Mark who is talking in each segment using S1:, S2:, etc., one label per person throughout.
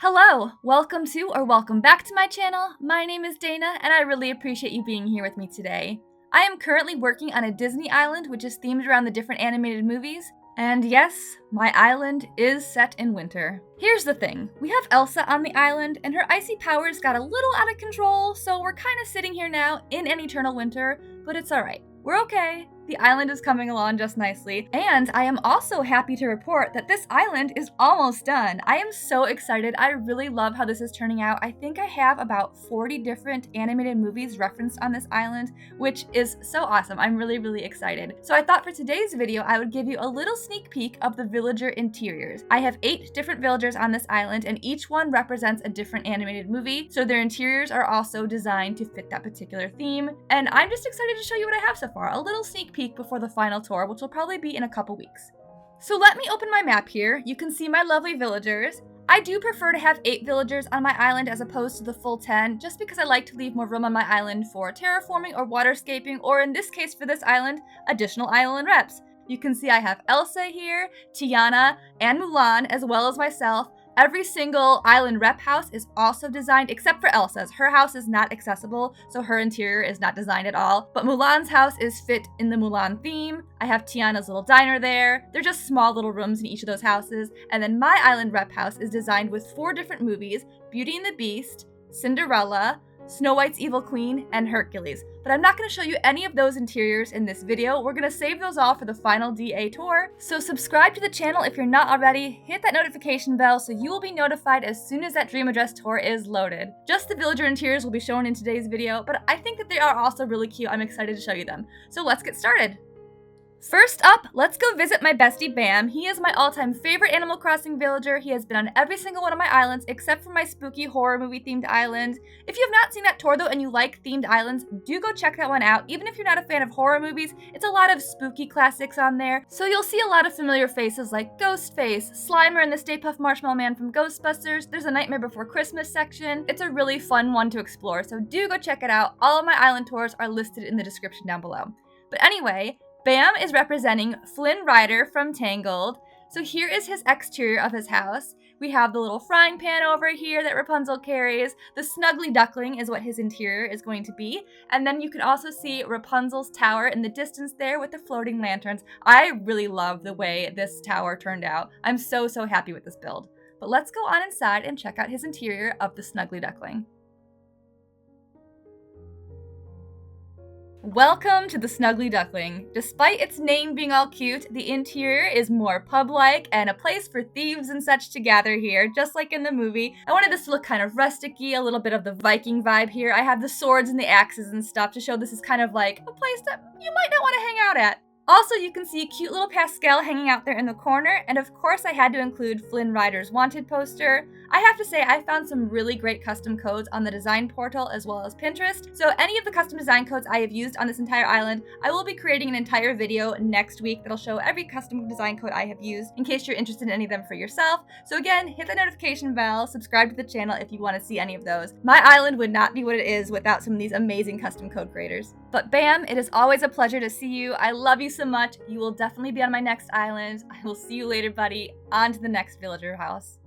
S1: Hello, welcome back to my channel. My name is Dana and I really appreciate you being here with me today. I am currently working on a Disney island which is themed around the different animated movies. And yes, my island is set in winter. Here's the thing, we have Elsa on the island and her icy powers got a little out of control, so we're kind of sitting here now in an eternal winter, but it's alright. We're okay. The island is coming along just nicely, and I am also happy to report that this island is almost done. I am so excited. I really love how this is turning out. I think I have about 40 different animated movies referenced on this island, which is so awesome. I'm really excited. So I thought for today's video, I would give you a little sneak peek of the villager interiors. I have 8 different villagers on this island, and each one represents a different animated movie, so their interiors are also designed to fit that particular theme. And I'm just excited to show you what I have so far. A little sneak peek before the final tour, which will probably be in a couple weeks. So let me open my map here. You can see my lovely villagers. I do prefer to have 8 villagers on my island as opposed to the full 10, just because I like to leave more room on my island for terraforming or waterscaping, or in this case for this island, additional island reps. You can see I have Elsa here, Tiana, and Mulan, as well as myself. Every single island rep house is also designed, except for Elsa's. Her house is not accessible, so her interior is not designed at all. But Mulan's house is fit in the Mulan theme. I have Tiana's little diner there. They're just small little rooms in each of those houses. And then my island rep house is designed with 4 different movies: Beauty and the Beast, Cinderella, Snow White's Evil Queen, and Hercules. But I'm not going to show you any of those interiors in this video. We're going to save those all for the final DA tour. So subscribe to the channel if you're not already, hit that notification bell so you will be notified as soon as that Dream Address tour is loaded. Just the villager interiors will be shown in today's video, but I think that they are also really cute. I'm excited to show you them. So let's get started. First up, let's go visit my bestie Bam. He is my all-time favorite Animal Crossing villager. He has been on every single one of my islands except for my spooky horror movie themed island. If you have not seen that tour though and you like themed islands, do go check that one out. Even if you're not a fan of horror movies, it's a lot of spooky classics on there. So you'll see a lot of familiar faces like Ghostface, Slimer and the Stay Puft Marshmallow Man from Ghostbusters. There's a Nightmare Before Christmas section. It's a really fun one to explore, so do go check it out. All of my island tours are listed in the description down below. But anyway, Bam is representing Flynn Rider from Tangled. So here is his exterior of his house. We have the little frying pan over here that Rapunzel carries. The snuggly duckling is what his interior is going to be. And then you can also see Rapunzel's tower in the distance there with the floating lanterns. I really love the way this tower turned out. I'm so happy with this build. But let's go on inside and check out his interior of the snuggly duckling. Welcome to the Snuggly Duckling. Despite its name being all cute, the interior is more pub-like and a place for thieves and such to gather here, just like in the movie. I wanted this to look kind of rustic-y, a little bit of the Viking vibe here. I have the swords and the axes and stuff to show this is kind of like a place that you might not want to hang out at. Also, you can see a cute little Pascal hanging out there in the corner, and of course I had to include Flynn Rider's wanted poster. I have to say I found some really great custom codes on the design portal as well as Pinterest, so any of the custom design codes I have used on this entire island, I will be creating an entire video next week that'll show every custom design code I have used in case you're interested in any of them for yourself. So again, hit the notification bell, subscribe to the channel if you want to see any of those. My island would not be what it is without some of these amazing custom code creators. But Bam, it is always a pleasure to see you. I love you so much. You will definitely be on my next island. I will see you later, buddy. On to the next villager house.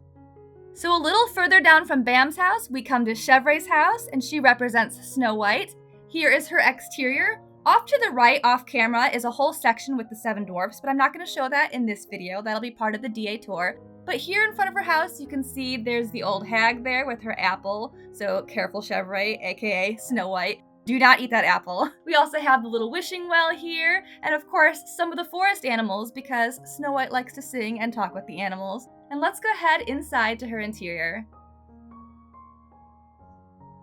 S1: So a little further down from Bam's house, we come to Chevre's house, and she represents Snow White. Here is her exterior. Off to the right, off camera, is a whole section with the 7 dwarfs, but I'm not going to show that in this video. That'll be part of the DA tour. But here in front of her house, you can see there's the old hag there with her apple. So careful, Chevre, aka Snow White. Do not eat that apple. We also have the little wishing well here, and of course, some of the forest animals because Snow White likes to sing and talk with the animals. And let's go ahead inside to her interior.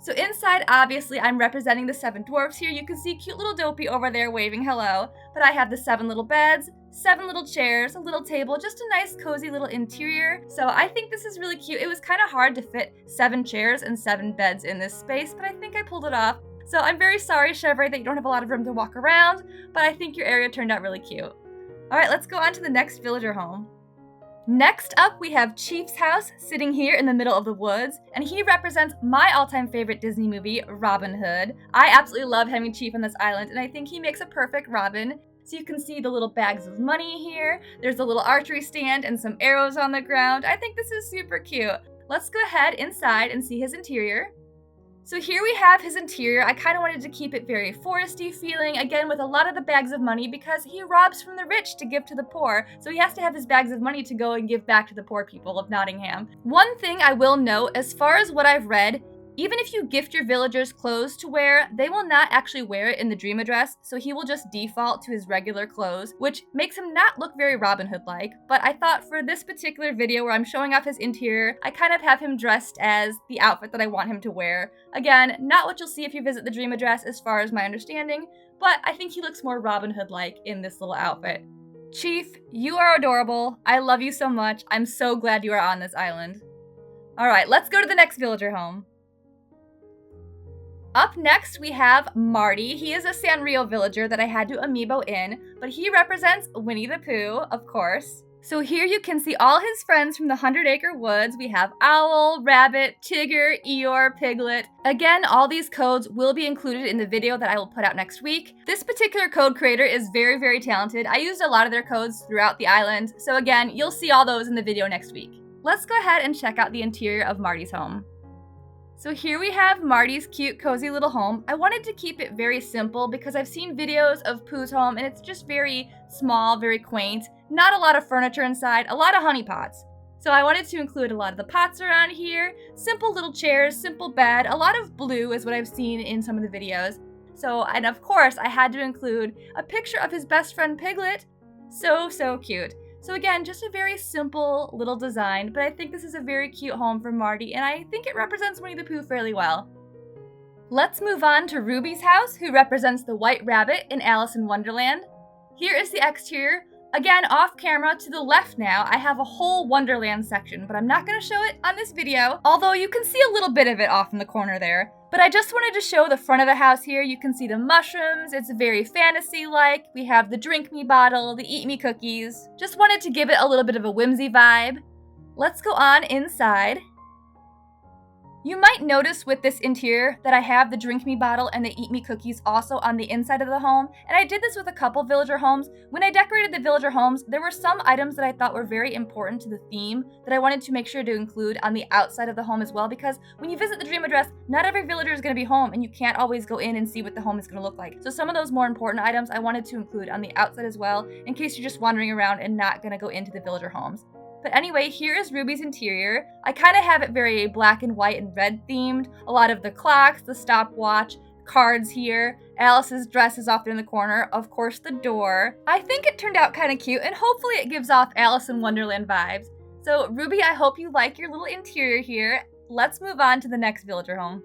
S1: So inside, obviously, I'm representing the 7 dwarfs here. You can see cute little Dopey over there waving hello. But I have the 7 little beds, 7 little chairs, a little table, just a nice cozy little interior. So I think this is really cute. It was kind of hard to fit 7 chairs and 7 beds in this space, but I think I pulled it off. So I'm very sorry, Chevre, that you don't have a lot of room to walk around, but I think your area turned out really cute. All right, let's go on to the next villager home. Next up, we have Chief's house sitting here in the middle of the woods, and he represents my all-time favorite Disney movie, Robin Hood. I absolutely love having Chief on this island, and I think he makes a perfect Robin. So you can see the little bags of money here. There's a little archery stand and some arrows on the ground. I think this is super cute. Let's go ahead inside and see his interior. So here we have his interior. I kind of wanted to keep it very foresty feeling, again with a lot of the bags of money because he robs from the rich to give to the poor, so he has to have his bags of money to go and give back to the poor people of Nottingham. One thing I will note, as far as what I've read, even if you gift your villagers clothes to wear, they will not actually wear it in the dream address, so he will just default to his regular clothes, which makes him not look very Robin Hood-like. But I thought for this particular video where I'm showing off his interior, I kind of have him dressed as the outfit that I want him to wear. Again, not what you'll see if you visit the dream address as far as my understanding, but I think he looks more Robin Hood-like in this little outfit. Chief, you are adorable. I love you so much. I'm so glad you are on this island. Alright, let's go to the next villager home. Up next, we have Marty. He is a Sanrio villager that I had to amiibo in, but he represents Winnie the Pooh, of course. So here you can see all his friends from the 100 Acre Woods. We have Owl, Rabbit, Tigger, Eeyore, Piglet. Again, all these codes will be included in the video that I will put out next week. This particular code creator is very, very talented. I used a lot of their codes throughout the island, so again, you'll see all those in the video next week. Let's go ahead and check out the interior of Marty's home. So here we have Marty's cute, cozy little home. I wanted to keep it very simple because I've seen videos of Pooh's home and it's just very small, very quaint. Not a lot of furniture inside, a lot of honey pots. So I wanted to include a lot of the pots around here, simple little chairs, simple bed, a lot of blue is what I've seen in some of the videos. So, and of course, I had to include a picture of his best friend Piglet. So cute. So again, just a very simple little design, but I think this is a very cute home for Marty, and I think it represents Winnie the Pooh fairly well. Let's move on to Ruby's house, who represents the White Rabbit in Alice in Wonderland. Here is the exterior. Again, off camera to the left now, I have a whole Wonderland section, but I'm not going to show it on this video, although you can see a little bit of it off in the corner there. But I just wanted to show the front of the house here. You can see the mushrooms. It's very fantasy-like. We have the drink me bottle, the eat me cookies. Just wanted to give it a little bit of a whimsy vibe. Let's go on inside. You might notice with this interior that I have the drink me bottle and the eat me cookies also on the inside of the home, and I did this with a couple villager homes. When I decorated the villager homes, there were some items that I thought were very important to the theme that I wanted to make sure to include on the outside of the home as well, because when you visit the dream address, not every villager is going to be home and you can't always go in and see what the home is going to look like. So some of those more important items I wanted to include on the outside as well, in case you're just wandering around and not going to go into the villager homes. But anyway, here is Ruby's interior. I kind of have it very black and white and red themed. A lot of the clocks, the stopwatch, cards here. Alice's dress is off there in the corner. Of course, the door. I think it turned out kind of cute, and hopefully it gives off Alice in Wonderland vibes. So Ruby, I hope you like your little interior here. Let's move on to the next villager home.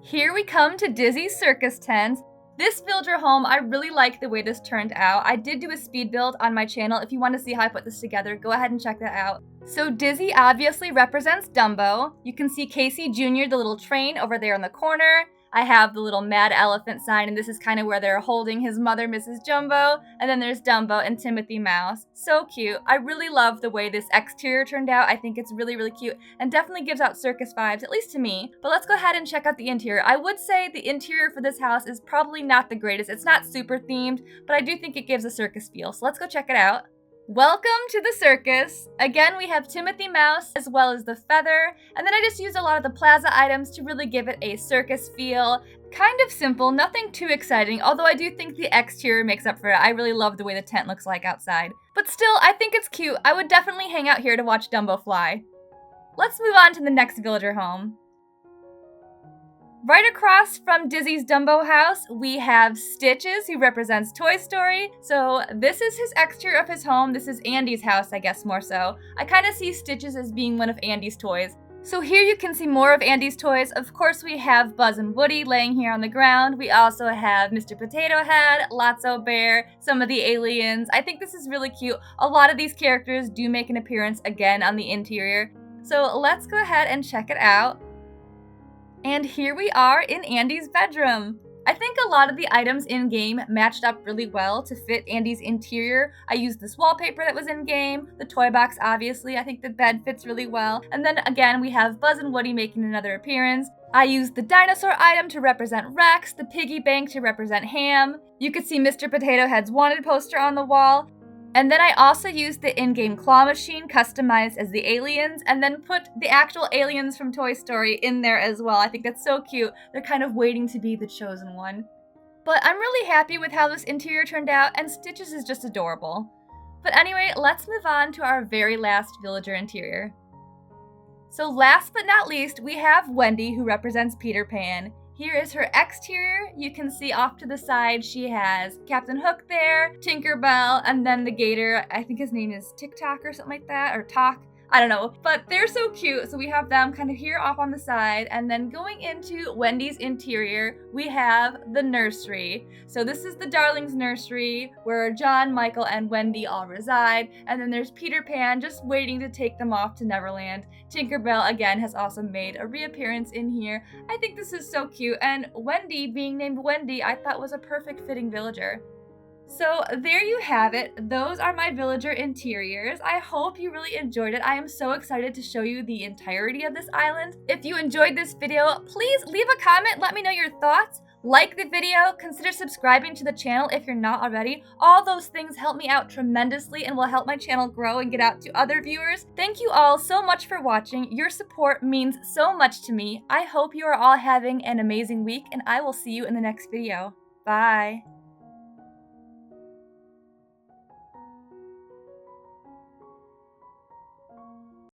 S1: Here we come to Dizzy's circus tent. This villager home, I really like the way this turned out. I did do a speed build on my channel. If you want to see how I put this together, go ahead and check that out. So Dizzy obviously represents Dumbo. You can see Casey Jr., the little train over there in the corner. I have the little mad elephant sign, and this is kind of where they're holding his mother, Mrs. Jumbo. And then there's Dumbo and Timothy Mouse. So cute. I really love the way this exterior turned out. I think it's really, really cute and definitely gives out circus vibes, at least to me. But let's go ahead and check out the interior. I would say the interior for this house is probably not the greatest. It's not super themed, but I do think it gives a circus feel. So let's go check it out. Welcome to the circus. Again, we have Timothy Mouse as well as the feather, and then I just used a lot of the plaza items to really give it a circus feel. Kind of simple, nothing too exciting, although I do think the exterior makes up for it. I really love the way the tent looks like outside. But still, I think it's cute. I would definitely hang out here to watch Dumbo fly. Let's move on to the next villager home. Right across from Dizzy's Dumbo house, we have Stitches, who represents Toy Story. So this is his exterior of his home. This is Andy's house, I guess, more so. I kind of see Stitches as being one of Andy's toys. So here you can see more of Andy's toys. Of course, we have Buzz and Woody laying here on the ground. We also have Mr. Potato Head, Lotso Bear, some of the aliens. I think this is really cute. A lot of these characters do make an appearance again on the interior. So let's go ahead and check it out. And here we are in Andy's bedroom. I think a lot of the items in-game matched up really well to fit Andy's interior. I used this wallpaper that was in-game, the toy box obviously, I think the bed fits really well. And then again, we have Buzz and Woody making another appearance. I used the dinosaur item to represent Rex, the piggy bank to represent Ham. You could see Mr. Potato Head's wanted poster on the wall. And then I also used the in-game claw machine customized as the aliens, and then put the actual aliens from Toy Story in there as well. I think that's so cute. They're kind of waiting to be the chosen one. But I'm really happy with how this interior turned out, and Stitches is just adorable. But anyway, let's move on to our very last villager interior. So last but not least, we have Wendy, who represents Peter Pan. Here is her exterior. You can see off to the side she has Captain Hook there, Tinkerbell, and then the gator. I think his name is TikTok or something like that, or Talk. I don't know, but they're so cute. So we have them kind of here off on the side, and then going into Wendy's interior, we have the nursery. So this is the Darlings nursery where John, Michael, and Wendy all reside, and then there's Peter Pan just waiting to take them off to Neverland. Tinkerbell again has also made a reappearance in here. I think this is so cute, and Wendy being named Wendy I thought was a perfect fitting villager. So there you have it. Those are my villager interiors. I hope you really enjoyed it. I am so excited to show you the entirety of this island. If you enjoyed this video, please leave a comment. Let me know your thoughts. Like the video, consider subscribing to the channel if you're not already. All those things help me out tremendously and will help my channel grow and get out to other viewers. Thank you all so much for watching. Your support means so much to me. I hope you are all having an amazing week, and I will see you in the next video. Bye.